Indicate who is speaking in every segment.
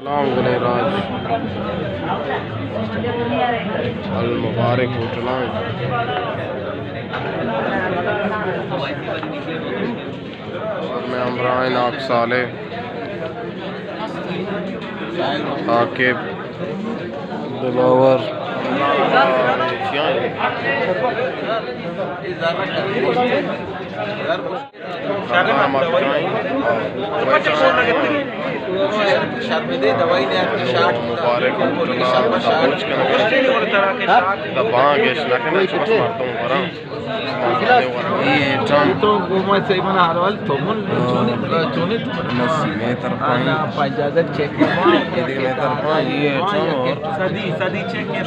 Speaker 1: सलाम गणराज अल मुबारक होटल और मैं अमरान आप साले आकिब दिलावर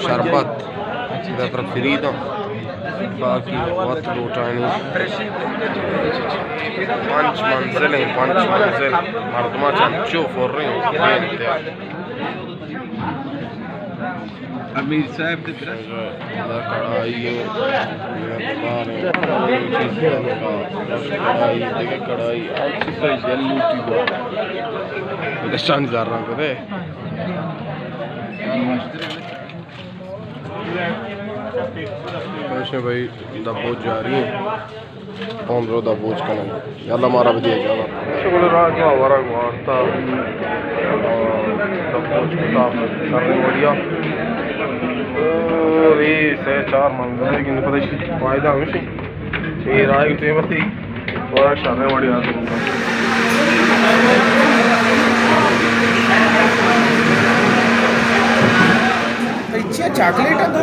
Speaker 1: शरबत फ्रीदा बाकी बहुत लूटानी पंच मंजिल मर्दमा चंचो फुर रही हूँ
Speaker 2: अमीर साहब
Speaker 1: कढ़ाई कढ़ाई जा रहा हूँ ऐसे भाई दबोच जा रही है 15 दबोच का नहीं यार हमारा भी दिया जाना शुक्र रात में हमारा वार्ता दबोच किताब करने बढ़िया और ये से 4 मंजिल है कि नहीं पता फायदा हमें ये राय तो बस ही और शाने बढ़िया
Speaker 3: चॉकलेट है तो